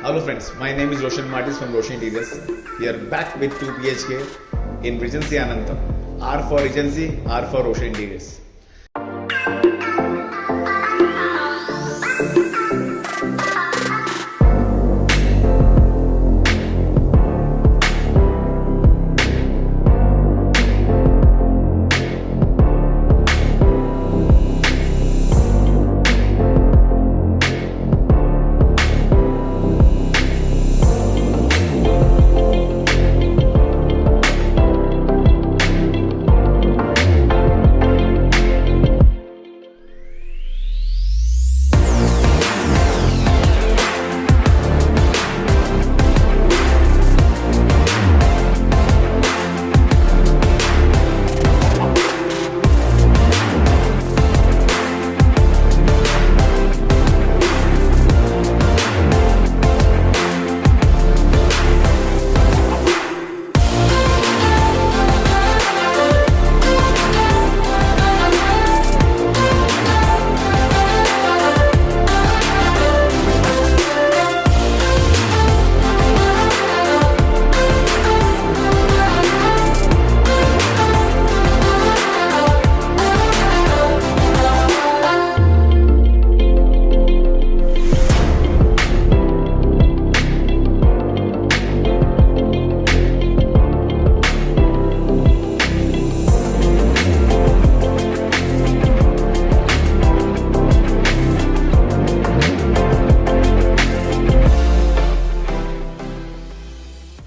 Hello friends, my name is Roshan Martis from Roshan Interiors. We are back with 2 BHK in Regency Anantam. R for Regency, R for Roshan Interiors.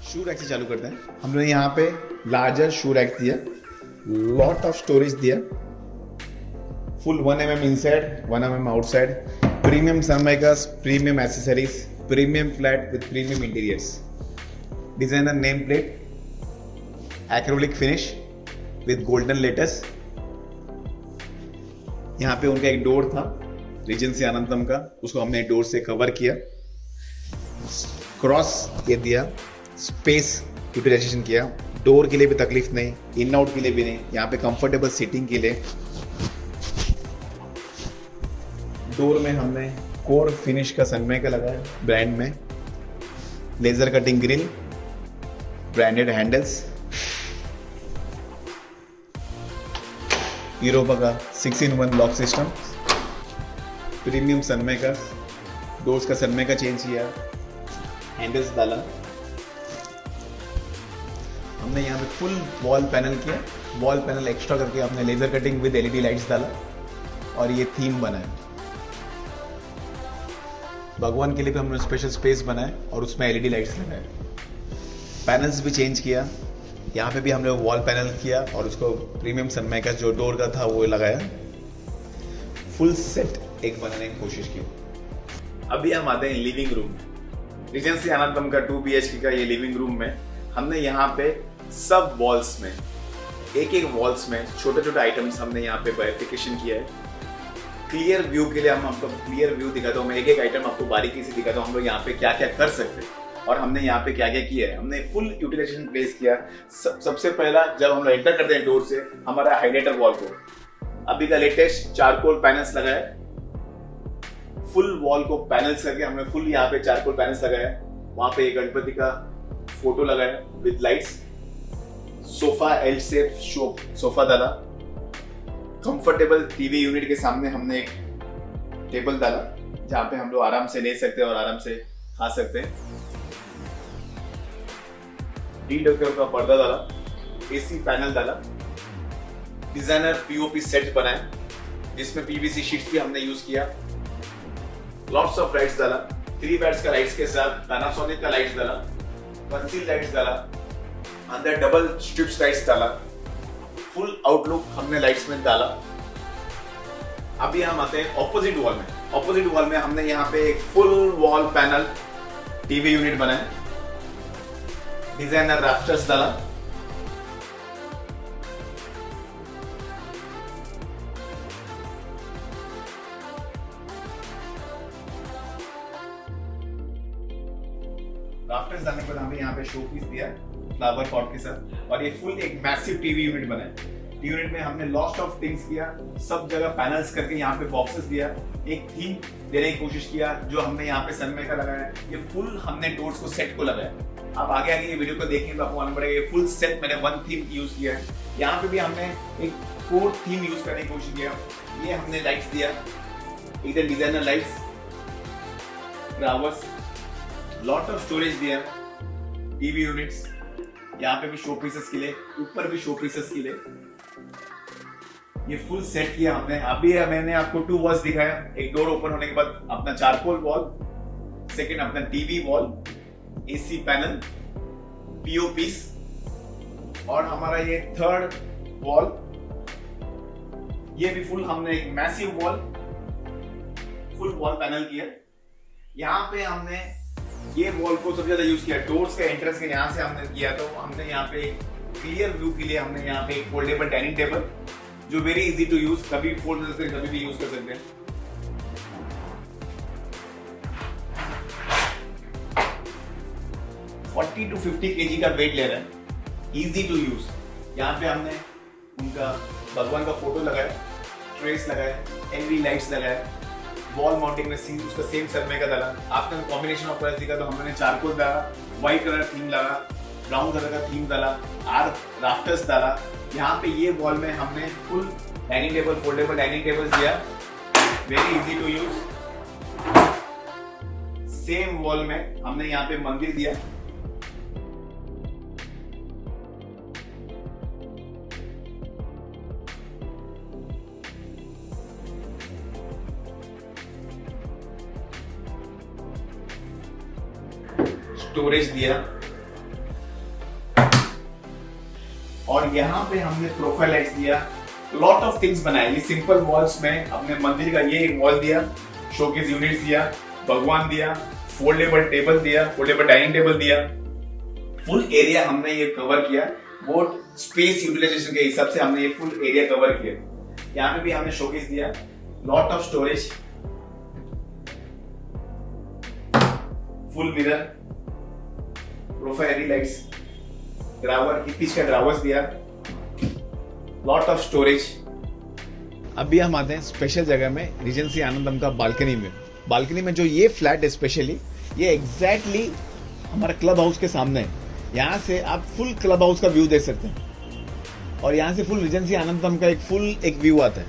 Shoe rack से चालू करते हैं। हमने यहाँ पे larger shoe rack दिया, lot of storage दिया, full 1 mm inside 1 mm outside, premium sunmicas, premium accessories, premium flat with premium interiors, designer name plate, acrylic finish with golden letters. यहाँ पे उनका एक डोर था रीजेंसी अनंतम का, उसको हमने डोर से कवर किया, क्रॉस ये दिया, स्पेस यूटिलाइजेशन किया, डोर के लिए भी तकलीफ नहीं, इन आउट के लिए भी नहीं, यहाँ पे कंफर्टेबल सीटिंग के लिए। डोर में हमने कोर फिनिश का सनमाइका लगाया ब्रांड में, laser cutting grill, branded handles, Europa का 6-in-1 lock system, premium Sunmica, doors का सनमाइका चेंज किया, हैंडल्स डाला। हमने यहाँ पे फुल वॉल पैनल किया, वॉल पैनल एक्स्ट्रा करके हमने laser cutting with LED lights डाला और ये थीम बनाया। भगवान के लिए भी हमने स्पेशल स्पेस बनाया और उसमें एलईडी लाइट्स लगाए। पैनल्स भी चेंज किया, यहाँ पे भी हमने वॉल पैनल किया और उसको प्रीमियम सनमाइका जो डोर का था वो लगाया। फुल सेट एक बनाने की कोशिश की। अभी हम आते हैं लिविंग रूम में। रीजेंसी अनंतम का 2 BHK का ये लिविंग रूम में हमने यहाँ पे सब वॉल्स में एक वॉल्स में छोटे छोटे आइटम्स हमने यहाँ पे वेरिफिकेशन किया है। क्लियर व्यू के लिए हम आपको क्लियर व्यू दिखाता हूँ, मैं एक आइटम आपको बारीकी से दिखाता हूँ हम लोग यहाँ पे क्या क्या कर सकते हैं और हमने यहाँ पे क्या क्या किया है। हमने फुल यूटिलाइजेशन प्लेस किया। सबसे पहला जब हम लोग एंटर करते हैं डोर से, हमारा हाइलाइटर वॉल को अभी का लेटेस्ट चारकोल पैनल्स लगाया, फुल वॉल को पैनल्स करके हमने फुल यहाँ पे चारकोल पैनल्स लगाया। वहां पे गणपति का फोटो लगाया with lights, sofa L shape sofa डाला, कंफर्टेबल टीवी यूनिट के सामने हमने एक टेबल डाला जहां पे हम लोग आराम से ले सकते हैं और आराम से खा सकते हैं। डीडोकर का पर्दा डाला, एसी पैनल डाला, डिजाइनर पीओपी सेट बनाया जिसमें पीवीसी शीट्स भी हमने यूज किया, लॉट्स ऑफ लाइट्स डाला, 3 वैट्स का लाइट्स के साथ पैनासोनिक का लाइट्स डाला, कंसील लाइट्स डाला, अंदर डबल स्ट्रिप्स लाइट्स डाला, फुल आउटलुक हमने लाइट्स में डाला। अभी हम आते हैं ऑपोजिट वॉल में। ऑपोजिट वॉल में हमने यहाँ पे एक full wall panel TV unit बनाया, डिजाइनर राफ्टर्स डाला, राफ्टर्स डालने के बाद हमें यहाँ पे शो पीस दिया फ्लावर पॉट के साथ और ये फुल एक मैसिव टीवी यूनिट बना है। यूनिट में हमने लॉस्ट ऑफ थिंग्स किया, सब जगह पैनल्स करके यहाँ पे बॉक्सेस दिया, एक थीम देने की कोशिश किया। जो हमने यहाँ पे सनमाइका लगाया, ये फुल हमने डोर्स को सेट को लगाया। आप आगे आगे ये वीडियो को देखेंगे तो आपको मालूम पड़ेगा ये फुल सेट मैंने वन थीम यूज किया है। यहाँ पे भी हमने एक फोर्थ थीम यूज करने की कोशिश किया। ये हमने लाइट्स दिया, इधर designer lights, flowers, lot of storage दिया, टीवी यूनिट्स, यहाँ पे भी शो पीसेस के लिए, ऊपर भी शो पीसेस के लिए ये फुल सेट किया हमने। अभी मैंने आपको 2 वॉल्स दिखाया। एक डोर ओपन होने के बाद अपना चारकोल वॉल, सेकंड अपना टीवी वॉल, एसी पैनल, पीओपीस, और हमारा ये थर्ड वॉल, ये भी फुल हमने एक massive wall, full wall panel किया। यहाँ पे हमने ये वॉल को सबसे ज्यादा यूज किया डोर्स का एंट्रेंस के यहाँ से हमने किया। तो हमने यहाँ पे क्लियर व्यू के लिए हमने यहाँ पे एक फोल्डेबल डाइनिंग टेबल, जो वेरी इजी टू यूज, कभी भी फोल्ड कर सकते हैं, कभी भी यूज कर सकते हैं। 40 to 50 kg का वेट ले रहा है, इजी टू यूज। यहाँ पे हमने उनका भगवान का फोटो लगाया, ट्रेस लगाया, एलईडी लाइट्स लगाया, वॉल माउंटिंग में उसका सेम सनमाइका डाला। आपने कॉम्बिनेशन ऑफ कलर दिखा तो हमने चारकोल डाला, व्हाइट कलर थीम डाला, ब्राउन कलर का थीम डाला, आर्क राफ्टर्स डाला। यहाँ पे ये वॉल में हमने full dining table, foldable dining table दिया, very easy to use. Same wall में हमने यहाँ पे मंदिर दिया, स्टोरेज दिया, और यहाँ पे हमने प्रोफाइल लाइट्स दिया, लॉट ऑफ थिंग्स बनाए। ये सिंपल वॉल्स में अपने मंदिर का ये एक वॉल दिया, शोकेस यूनिट्स दिया, भगवान दिया, फोल्डेबल टेबल दिया, फोल्डेबल डाइनिंग टेबल दिया। फुल एरिया हमने ये कवर किया, वो स्पेस यूटिलाइजेशन के हिसाब से हमने ये फुल एरिया कवर किया। यहाँ पे भी हमने शोकेस दिया, lot of storage, full mirror, profile LED lights, drawer, hippies का ड्रावर्स दिया, लॉट ऑफ स्टोरेज। अभी हम आते हैं स्पेशल जगह में, रीजेंसी आनंदम का बालकनी में। बालकनी में जो ये फ्लैट है स्पेशली, ये एग्जैक्टली हमारा क्लब हाउस के सामने है। यहाँ से आप फुल क्लब हाउस का व्यू देख सकते हैं, और यहाँ से फुल रीजेंसी आनंदम का एक व्यू आता है।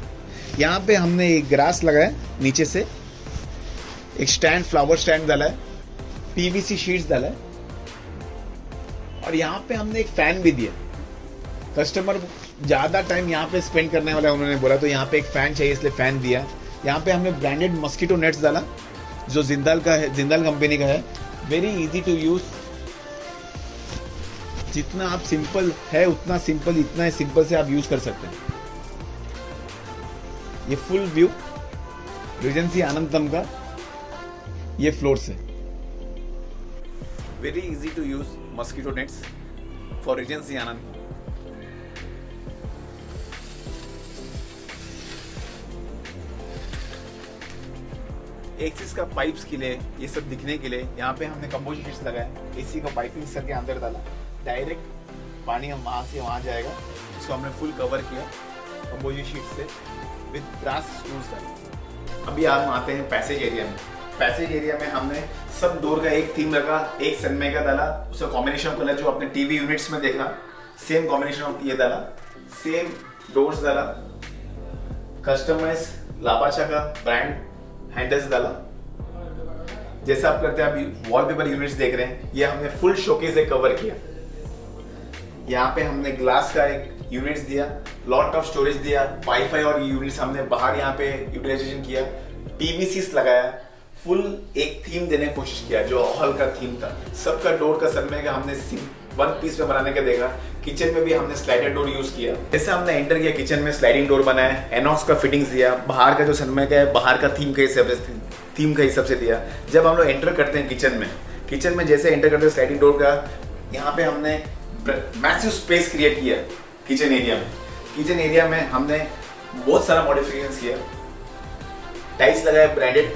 यहाँ पे हमने एक ग्रास लगाया, नीचे से एक स्टैंड, फ्लावर स्टैंड डाला है, पीवीसी शीट्स डाला है, और यहाँ पे हमने एक फैन भी दिया। कस्टमर ज्यादा टाइम यहाँ पे स्पेंड करने वाला है, उन्होंने बोला तो यहाँ पे एक फैन चाहिए, इसलिए फैन दिया। यहाँ पे हमने ब्रांडेड मस्कीटो नेट्स डाला, जो जिंदाल का है, जिंदाल कंपनी का है, वेरी इजी टू यूज। जितना आप सिंपल है उतना सिंपल, इतना सिंपल से आप यूज कर सकते हैं। ये फुल व्यू रीजेंसी आनंदम का ये फ्लोर से, very easy to use mosquito nets for Regency Anand. एक चीज का पाइप्स के लिए, ये सब दिखने के लिए यहाँ पे हमने कंपोजिट शीट्स लगाया, एसी का पाइपिंग सर के अंदर डाला, डायरेक्ट पानी हम वहां से वहां जाएगा। इसको हमने फुल कवर किया कंपोजिट शीट से विद ग्रास स्क्रूज डाले। अभी हम आते हैं पैसेज एरिया में। पैसेज एरिया में हमने सब डोर का एक थीम रखा, एक सनमाइका डाला, उसका कॉम्बिनेशन कलर जो अपने टीवी यूनिट्स में देखा, सेम कॉम्बिनेशन ऑफ ये डाला, सेम डोर्स डाला, कस्टमाइज लापाचा का ब्रांड हैंडल्स डाला। जैसा आप करते हैं, अभी वॉलपेपर यूनिट्स देख रहे हैं, ये हमने फुल शोकेस से कवर किया। यहाँ पे हमने ग्लास का एक यूनिट्स दिया, लॉट ऑफ स्टोरेज दिया, वाईफाई और यूनिट्स हमने बाहर यहाँ पे यूटिलाइजेशन किया, पीवीसीस लगाया, फुल एक थीम देने की कोशिश किया जो हॉल का थीम था। सबका डोर का सनमाइका हमने वन पीस में बनाने का देखा। किचन में भी हमने स्लाइडर डोर यूज किया। जैसे हमने एंटर किया किचन में, स्लाइडिंग डोर बनाया, एनॉक्स का फिटिंग्स दिया, बाहर का जो सनमाइका है बाहर का थीम के हिसाब से दिया। जब हम लोग एंटर करते हैं किचन में जैसे एंटर करते हैं स्लाइडिंग डोर का, यहाँ पे हमने मैसिव स्पेस क्रिएट किया किचन एरिया में। किचन एरिया में हमने बहुत सारा मॉडिफिकेशन किया। टाइल्स लगाया ब्रांडेड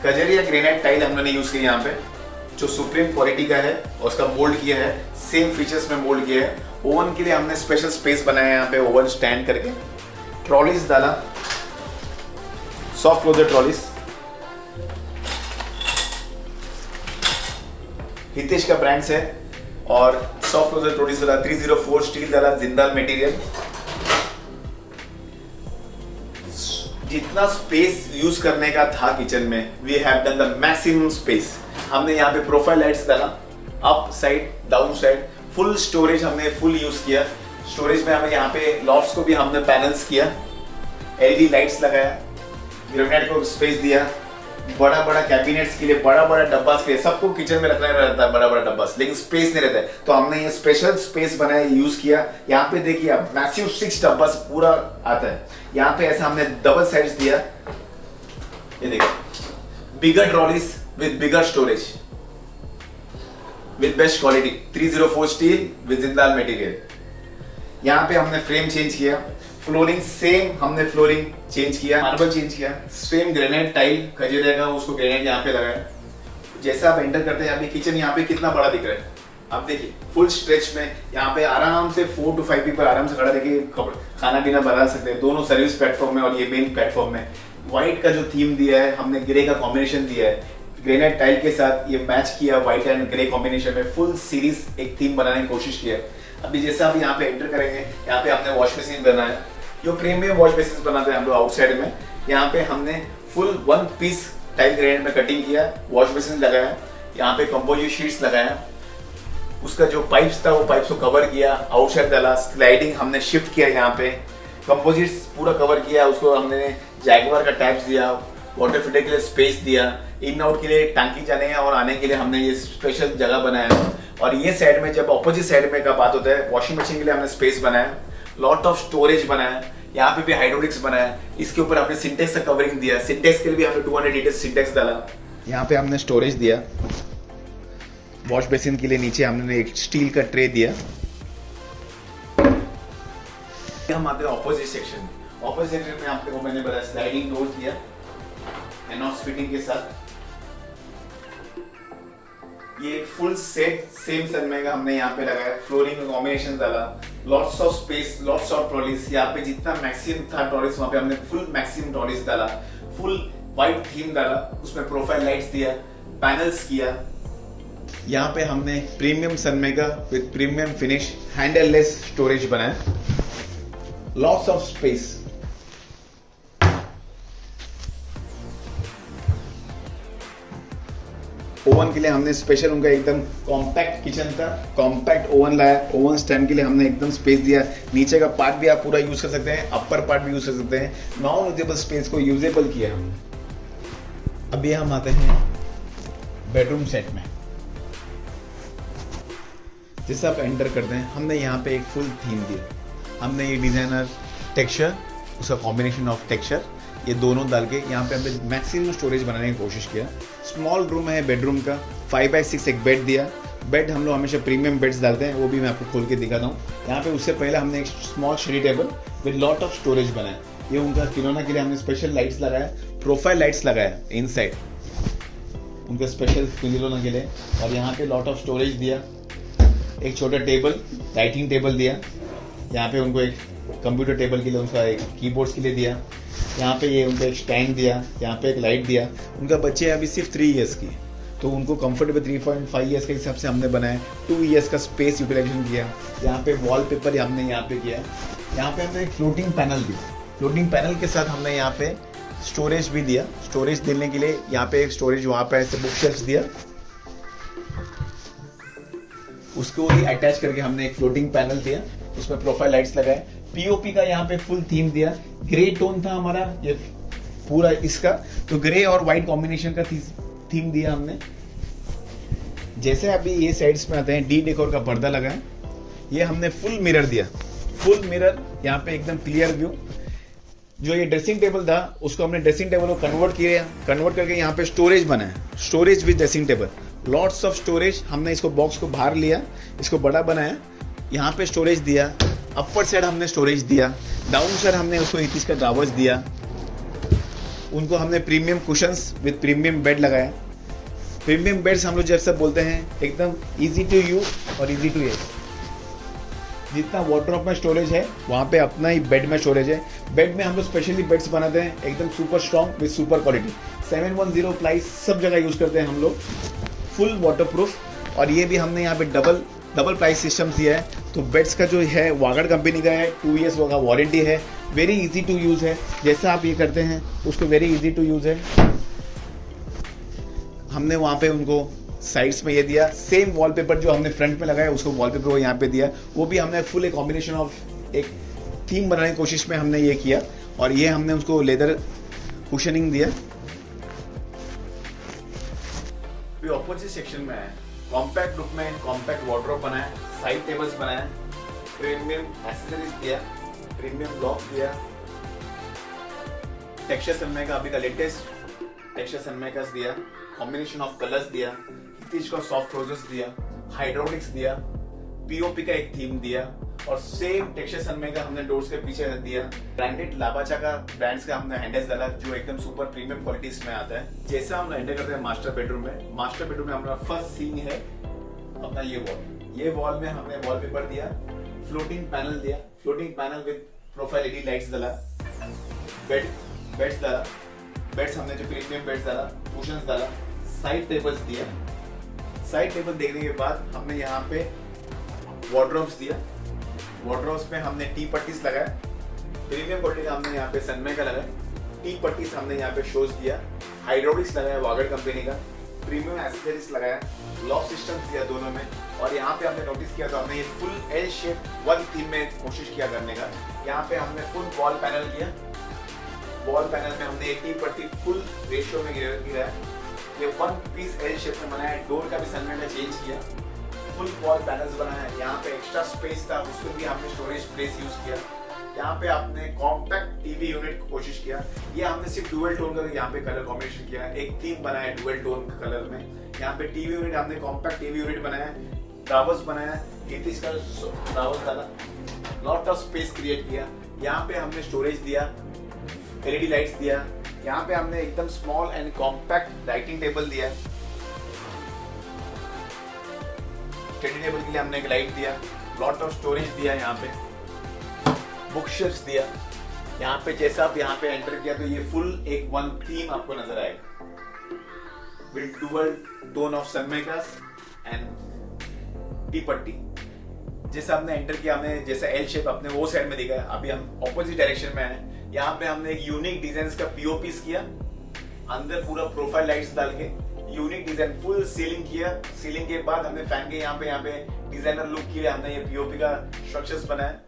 कजरिया ग्रेनाइट टाइल हमने यूज किया यहाँ पे, जो सुप्रीम क्वालिटी का है, और उसका मोल्ड किया है, सेम फीचर्स में मोल्ड किया है। ओवन के लिए हमने स्पेशल स्पेस बनाया यहाँ पे, ओवन स्टैंड करके, ट्रॉलीज डाला, सॉफ्ट क्लोजर ट्रॉलीज, हितेश का ब्रांड्स है और सॉफ्ट क्लोजर ट्रॉलीज वाला 304 स्टील वाला जिंदाल मटेरियल। जितना स्पेस यूज करने का था किचन में, we have done the maximum space. हमने यहाँ पे प्रोफाइल लाइट्स डाला, up side down side, full storage हमने फुल यूज किया। स्टोरेज में हमें यहाँ पे लॉफ्ट्स को भी हमने पैनल्स किया, एलईडी लाइट्स लगाया, ग्रेनाइट को स्पेस दिया, बड़ा बड़ा कैबिनेट्स के लिए बड़ा बड़ा डब्बा के लिए, सबको किचन में रखना रहता है बड़ा बड़ा डब्बा, लेकिन स्पेस नहीं रहता है, तो हमने ये स्पेशल स्पेस बनाया, यूज किया। यहाँ पे देखिए आप मैसिव 6 डब्बा पूरा आता है। यहाँ पे ऐसा हमने डबल साइज दिया, ये देखिए bigger trolleys with bigger storage with best quality, 304 steel with Jindal material. यहाँ पे हमने फ्रेम चेंज किया, फ्लोरिंग सेम हमने फ्लोरिंग चेंज किया, मार्बल चेंज किया, सेम ग्रेनाइट टाइल खजीरे का उसको ग्रेनाइट यहाँ पे लगाया। जैसा आप एंटर करते हैं यहाँ पे किचन यहाँ पे कितना बड़ा दिख रहा है, आप देखिए फुल स्ट्रेच में। यहाँ पे आराम से 4 to 5 पीपल आराम से खड़ा देखिए खाना पीना बना सकते हैं, दोनों सर्विस प्लेटफॉर्म में और ये मेन प्लेटफॉर्म में। व्हाइट का जो थीम दिया है हमने, ग्रे का कॉम्बिनेशन दिया है, ग्रेनाइट टाइल के साथ ये मैच किया, व्हाइट एंड ग्रे कॉम्बिनेशन में फुल सीरीज एक थीम बनाने की कोशिश किया। अभी जैसे आप यहाँ पे एंटर करेंगे, यहाँ पे हमने वॉश बेसिन बनाया, जो प्रीमियम वॉश बेसिन बनाते हैं हम लोग आउटसाइड में। यहाँ पे हमने फुल 1 पीस टाइल ग्रेनाइट में कटिंग किया, वॉश बेसिन लगाया, यहाँ पे कंपोजिट शीट्स लगाया, उसका जो पाइप्स था वो पाइप्स को कवर किया, आउटसाइड डाला, स्लाइडिंग हमने शिफ्ट किया, यहाँ पे कंपोजिट्स पूरा कवर किया, उसको हमने जैगवार का टैप्स दिया, वाटर फिल्टर के लिए स्पेस दिया, इन आउट के लिए टांकी जाने और आने के लिए हमने ये स्पेशल जगह बनाया। और ये साइड में जब ऑपोजिट साइड में का बात होता है, वॉशिंग मशीन के लिए हमने स्पेस बनाया, लॉट ऑफ स्टोरेज बनाया, यहाँ पे भी हाइड्रोलिक्स बनाया, इसके ऊपर हमने सिंटेक्स का कवरिंग दिया, सिंटेक्स के लिए भी हमने 200 लीटर सिंटेक्स डाला। यहाँ पे हमने स्टोरेज दिया, वॉश बेसिन के लिए नीचे हमने एक स्टील का ट्रे दिया। हम आते हैं ऑपोजिट सेक्शन में। ऑपोजिट सेक्शन में आपको मैंने बताया स्लाइडिंग डोर्स दिया एनॉक्स फिटिंग के साथ। ये फुल सेट सेम सनमाइका का हमने यहाँ पे लगाया, फ्लोरिंग में कॉम्बिनेशन डाला, lots of space, lots of trolleys. यहाँ पे जितना मैक्सिमम था ट्रॉलीज, वहाँ पे हमने फुल मैक्सिमम ट्रॉलीज डाला, फुल व्हाइट थीम डाला, उसमें प्रोफाइल लाइट्स दिया, पैनल्स किया। यहाँ पे हमने premium Sunmica with premium finish handle less storage बनाया, लॉट्स ऑफ स्पेस। ओवन के लिए हमने स्पेशल उनका एकदम कॉम्पैक्ट किचन था, कॉम्पैक्ट ओवन लाया, ओवन स्टैंड के लिए हमने एकदम स्पेस दिया। नीचे का पार्ट भी आप पूरा यूज कर सकते हैं, अपर पार्ट भी यूज कर सकते हैं, नॉन यूजेबल स्पेस को यूजेबल किया हमने। अभी हम आते हैं बेडरूम सेट में। जैसे आप एंटर करते हैं, हमने यहाँ पे एक फुल थीम दिया, हमने ये डिजाइनर टेक्सचर, उसका कॉम्बिनेशन ऑफ टेक्सचर, ये दोनों डाल के यहाँ पे हमने मैक्सिमम स्टोरेज बनाने की कोशिश किया। स्मॉल रूम है बेडरूम का, 5x6 एक बेड दिया। बेड हम लोग हमेशा प्रीमियम बेड्स डालते हैं, वो भी मैं आपको खोल के दिखाता हूँ। यहाँ पे उससे पहले हमने एक small study table with lot of storage बनाया। ये उनका खिलौना के लिए हमने स्पेशल लाइट्स लगाया, प्रोफाइल लाइट्स लगाया इनसाइड उनका स्पेशल खिलौना के लिए। और यहाँ पे लॉट ऑफ स्टोरेज दिया, एक छोटा टेबल, राइटिंग टेबल दिया, यहाँ पे उनको एक कंप्यूटर टेबल के लिए उनका एक कीबोर्ड्स के लिए दिया। यहाँ पे ये उनका एक स्टैंड दिया, यहाँ पे एक लाइट दिया। उनका बच्चे अभी सिर्फ 3 ईयर्स की, तो उनको कंफर्टेबल 3.5 ईयर्स के हिसाब से हमने बनाया। 2 ईयर्स का स्पेस यूटिलाइजेशन किया। यहाँ पे वॉलपेपर हमने यहाँ पे किया। यहाँ पे हमने एक फ्लोटिंग पैनल दिया, फ्लोटिंग पैनल के साथ हमने यहाँ पे स्टोरेज भी दिया। स्टोरेज देने के लिए यहाँ पे एक स्टोरेज, वहाँ पे ऐसे बुक शेल्फ्स दिया, उसको ही अटैच करके हमने एक फ्लोटिंग पैनल दिया, उसमें प्रोफाइल लाइट्स लगाए। पीओपी का यहाँ पे फुल थीम दिया, ग्रे टोन था हमारा ये पूरा इसका, तो ग्रे और व्हाइट कॉम्बिनेशन का थीम दिया हमने। जैसे अभी ये साइड्स में आते हैं, डी डेकोर का पर्दा लगा है, ये हमने फुल मिरर दिया, फुल मिरर, यहाँ पे एकदम क्लियर व्यू। जो ये ड्रेसिंग टेबल था उसको हमने ड्रेसिंग टेबल को कन्वर्ट किया, कन्वर्ट करके यहाँ पे स्टोरेज बनाया, storage with dressing table, lots of storage. हमने इसको बॉक्स को बाहर लिया, इसको बड़ा बनाया, यहाँ पे स्टोरेज दिया, अपर साइड हमने स्टोरेज दिया, डाउन साइड हमने उसको 21 का ड्रावर्स दिया। उनको हमने premium cushions with premium bed लगाया। प्रीमियम बेड्स हम लोग जैसा बोलते हैं, एकदम इजी टू यूज और इजी टू यूज। जितना वार्डरोब में स्टोरेज है वहाँ पे अपना ही बेड में स्टोरेज है। बेड में हम लोग स्पेशली बेड्स बनाते हैं एकदम super strong with super quality. 710 ply सब जगह यूज करते हैं हम लोग, फुल वाटरप्रूफ। और ये भी हमने यहाँ पे डबल प्लाई सिस्टम दिया है। तो बेड्स का जो है वागड़ कंपनी का है, 2 years का वारंटी है, वेरी इजी टू यूज़ है। जैसा आप ये करते हैं उसको वेरी इजी टू यूज़ है। हमने वहाँ पे उनको साइड्स में ये दिया, सेम वॉलपेपर जो हमने फ्रंट में लगाया उसको वॉलपेपर वो यहाँ पे दिया। वो भी हमने फुल एक कॉम्बिनेशन ऑफ एक थीम बनाने की कोशिश में हमने ये किया। और ये हमने उसको लेदर कुशनिंग दिया। ऑपोजिट सेक्शन में है, कॉम्पैक्ट लुक में कॉम्पैक्ट वार्डरोब बनाया, साइड टेबल्स बनाया, प्रीमियम एक्सेसरीज दिया, प्रीमियम लॉक दिया, टेक्सचर सनमाइका अभी का लेटेस्ट टेक्सचर सनमाइकास दिया, कॉम्बिनेशन ऑफ कलर्स दिया, हितिश का सॉफ्ट रोजेस दिया, हाइड्रोलिक्स दिया, पीओपी का एक थीम दिया और सेम टेक्सचर सनमाइका हमने डोर्स के पीछे रख दिया। ब्रांडेड लाबाचा का ब्रांड्स का हमने हैंडल्स डाला जो एकदम सुपर प्रीमियम क्वालिटीज में आता है। जैसा हम एंटर करते हैं मास्टर बेडरूम में हमारा फर्स्ट सीन है अपना ये वॉल में हमने वॉलपेपर दिया, floating panel with profile LED lights डाला, बेड्स हमने जो प्रीमियम बेड्स डाला, कुशन्स डाला, साइड टेबल्स दिया। साइड टेबल देखने के बाद हमने यहाँ पे वार्डरोब्स दिया। वार्डरोब्स में हमने टी पट्टीज लगाया, प्रीमियम क्वालिटी का हमने यहाँ पे सनमाइका लगाया, टी पट्टीज हमने यहाँ पे शोज दिया, हाइड्रोलिक्स लगाया वागड़ कंपनी का, प्रीमियम एक्सेसरीज लगाया, लॉक सिस्टम दिया दोनों में। और यहाँ पे हमने नोटिस किया तो हमने ये full L shape one theme में कोशिश किया करने का। यहाँ पे हमने फुल वॉल पैनल किया, वॉल पैनल में हमने 80 पट्टी फुल रेशियो में गिरा है। ये वन पीस एल शेप में बनाया है। डोर का भी सनमाइका चेंज किया, फुल वॉल पैनल्स बनाया है। यहाँ पे एक्स्ट्रा स्पेस था उसमें भी हमने स्टोरेज प्लेस यूज किया। यहाँ पे आपने कॉम्पैक्ट टीवी यूनिट की कोशिश किया। ये हमने सिर्फ डुअल टोन का यहाँ पे कलर कॉम्बिनेशन किया, एक थीम बनाया डुअल टोन कलर में। यहाँ पे टीवी यूनिट हमने कॉम्पैक्ट टीवी यूनिट बनाया, टावर्स बनाया, 33 का टावर्स डाला, लॉट ऑफ स्पेस क्रिएट किया। यहाँ पे हमने स्टोरेज दिया, एलईडी लाइट्स दिया। यहाँ पे हमने एकदम small and compact writing table दिया, स्टडी टेबल के लिए हमने एक लाइट दिया, लॉट ऑफ स्टोरेज दिया, यहाँ पे बुक शेल्फ्स दिया। यहाँ पे जैसा आप यहाँ पे एंटर किया तो ये फुल एक वन थीम आपको नजर आएगा with dual tone of sunmicas and T पट्टी। जैसा हमने एंटर किया, हमने जैसा एल शेप अपने वो साइड में दिखा है, अभी हम ऑपोजिट डायरेक्शन में हैं। यहाँ पे हमने एक यूनिक डिजाइन का पीओपीस किया, अंदर पूरा प्रोफाइल लाइट्स डाल के यूनिक डिजाइन फुल सीलिंग किया। सीलिंग के बाद हमने फैन के यहाँ पे डिजाइनर लुक के लिए हमने ये पीओपी का स्ट्रक्चर्स बनाया,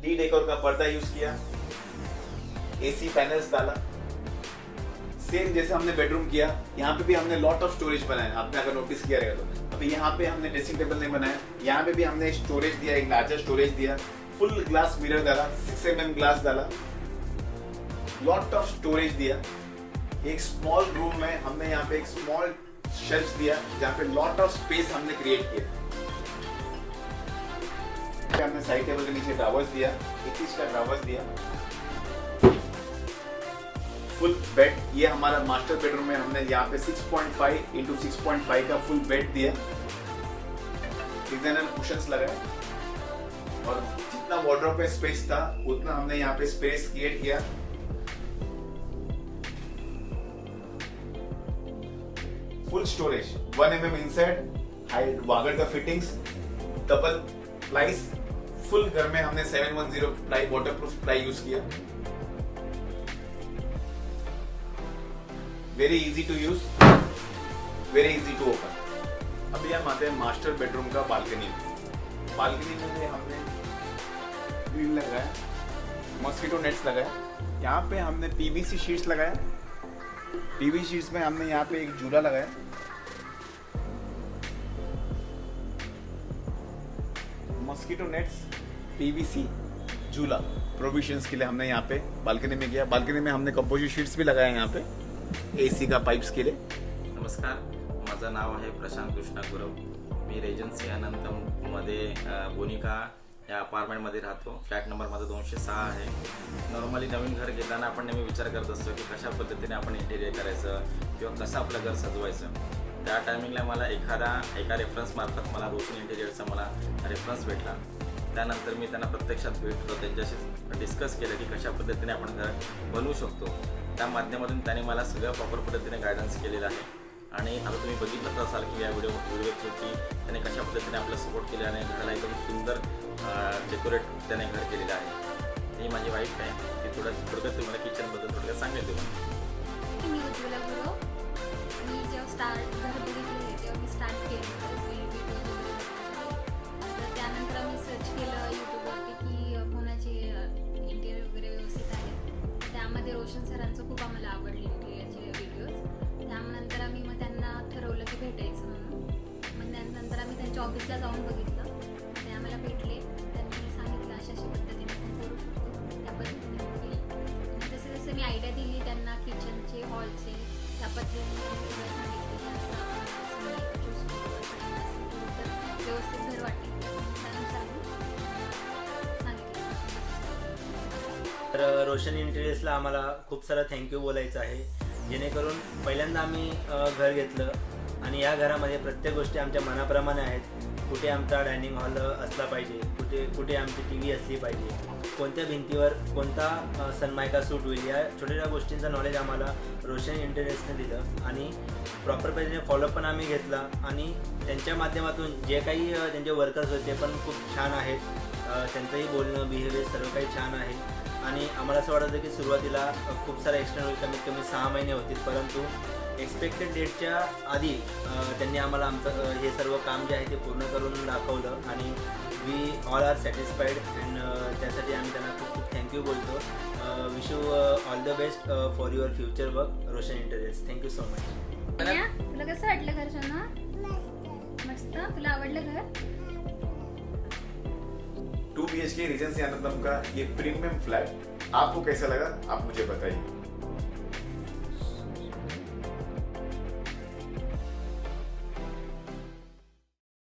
डी डेकोर का पर्दा यूज किया, एसी पैनल्स डाला। सेम जैसे हमने बेडरूम किया, यहाँ पे भी हमने लॉट ऑफ स्टोरेज बनाया। आपने अगर नोटिस किया रहेगा तो अभी यहाँ पे हमने ड्रेसिंग टेबल नहीं बनाया, यहाँ पे भी हमने स्टोरेज दिया, एक लार्जर स्टोरेज दिया, फुल ग्लास मिरर डाला, 6 mm ग्लास डाला, लॉट ऑफ स्टोरेज दिया। एक स्मॉल रूम में हमने यहाँ पे एक स्मॉल शेल्फ दिया जहाँ पे लॉट ऑफ स्पेस हमने क्रिएट किया। हमने साइड टेबल के नीचे ड्रावर्स दिया, 21 का ड्रावर्स दिया, फुल बेड। ये हमारा मास्टर बेडरूम में हमने यहाँ पे 6.5 x 6.5 का फुल बेड दिया, डिजाइनर कुशन्स लगाए और जितना वार्डरोब पे स्पेस था उतना हमने यहाँ पे स्पेस क्रिएट किया। Full storage 1 mm inside, height वागड़ का फिटिंग्स, डबल प्लाईज, फुल घर में हमने 710 प्लाई वाटरप्रूफ प्लाई यूज किया। Very easy to use, very easy to open. अभी हम आते हैं मास्टर बेडरूम का बालकनी में। बालकनी में हमने ग्रिल लगाया, मॉस्किटो नेट्स लगाया। यहाँ पे हमने पीवीसी शीट्स लगाया, पीवीसी शीट्स में हमने यहाँ पे एक झूला लगाया। मॉस्किटो नेट्स, पीवीसी झूला प्रोविजंस के लिए हमने यहाँ पे बालकनी में किया। बालकनी में हमने कंपोजिट शीट्स भी लगाए यहाँ पे एसी का पाइप्स के लिए। नमस्कार, माझं नाव आहे प्रशांत कृष्णा गुरव। मी रेजन्सी अनंतमध्ये बोनिका या अपार्टमेंटमध्ये राहतो। फ्लॅट नंबर माझा 206 आहे। नॉर्मली नवीन घर घेताना आपण नेहमी विचार करत असतो की कशा पद्धतीने आपण इंटेरियर करायचं किंवा कसं आपलं घर सजवायचं। त्या टायमिंगला मला एका रेफरन्स मार्फत मला रोशन इंटेरियरचा मला रेफरन्स भेटला. त्यानंतर मी त्यांना प्रत्यक्षात भेटलो, त्यांच्याशी डिस्कस केलं की कशा पद्धतीने आपण घर बनवू शकतो. त्या माध्यमातून त्याने मला सगळं प्रॉपर पद्धतीने गायडन्स केलेलं आहे. आणि आता तुम्ही बघितलंच असाल की या व्हिडिओ थ्रू की त्याने कशा पद्धतीने आपला सपोर्ट केला आणि घराला एकदम सुंदर डेकोरेट त्याने घर केलेलं आहे. ही माझी वाईफ आहे, ती थोडक्यात तुम्हाला किचनबद्दल थोडक्यात सांगेल तुम्हाला. मी उज्ज्वला गुरव. मी जेव्हा घर बघितले तेव्हा मी स्टार्ट केलं तर त्यानंतर आम्ही सर्च केलं यूट्यूबवरती की कोणाचे इंटेरियर वगैरे व्यवस्थित आहे. त्यामध्ये रोशन सरांचं खूप आम्हाला आवडले इंटेरियरचे व्हिडिओज. त्यानंतर आम्ही मग त्यांना ठरवलं की भेटायचं म्हणून. मग त्यानंतर आम्ही त्यांच्या ऑफिसला जाऊन बघितलं. ते आम्हाला भेटले. त्यांनी सांगितलं अशा पद्धतीने आपण करू शकतो. त्या पद्धतीने केली. आणि जसे जसे मी आयडिया दिली त्यांना किचनचे हॉलचे त्या पद्धतीने त्यांनी सगळं सांगितलं की असं आपण चूज करू तर व्यवस्थित घर वाटेल त्यानुसार मी सांगितलं. तर रोशन इंटेरियर्सला आम्हाला खूप सारा थँक्यू बोलायचं आहे, जेणेकरून पहिल्यांदा आम्ही घर घेतलं आणि या घरामध्ये प्रत्येक गोष्टी आमच्या मनाप्रमाणे आहेत. कुठे आमचा डायनिंग हॉल असला पाहिजे, कुठे आमची टी व्ही असली पाहिजे, कोणत्या भिंतीवर कोणता सनमायका सूट होईल, या छोट्या छोट्या गोष्टींचं नॉलेज आम्हाला रोशन इंटेरियर्सने दिलं आणि प्रॉपर पद्धतीने फॉलो पण आम्ही घेतला. आणि त्यांच्या माध्यमातून जे काही त्यांचे वर्कर्स होते ते पण खूप छान आहेत. त्यांचंही बोलणं बिहेवियर सर्व काही छान आहे. आणि आम्हाला असं वाटतं की सुरुवातीला खूप सारा एक्सटेंड होईल, कमीत कमी 6 महिने होतील, परंतु एक्सपेक्टेड डेटच्या आधी त्यांनी आम्हाला आमचं हे सर्व काम जे आहे ते पूर्ण करून दाखवलं आणि we all are satisfied. And त्यासाठी आम्ही त्यांना खूप खूप थँक्यू बोलतो. Wish you all the best for your future work Roshan interiors. Thank you so much. तुला कसं वाटलं घरच्यांना? मस्त. तुला आवडलं घर? 2 BHK रीजेंसी आनंदम का ये प्रीमियम फ्लैट आपको कैसा लगा, आप मुझे बताइए.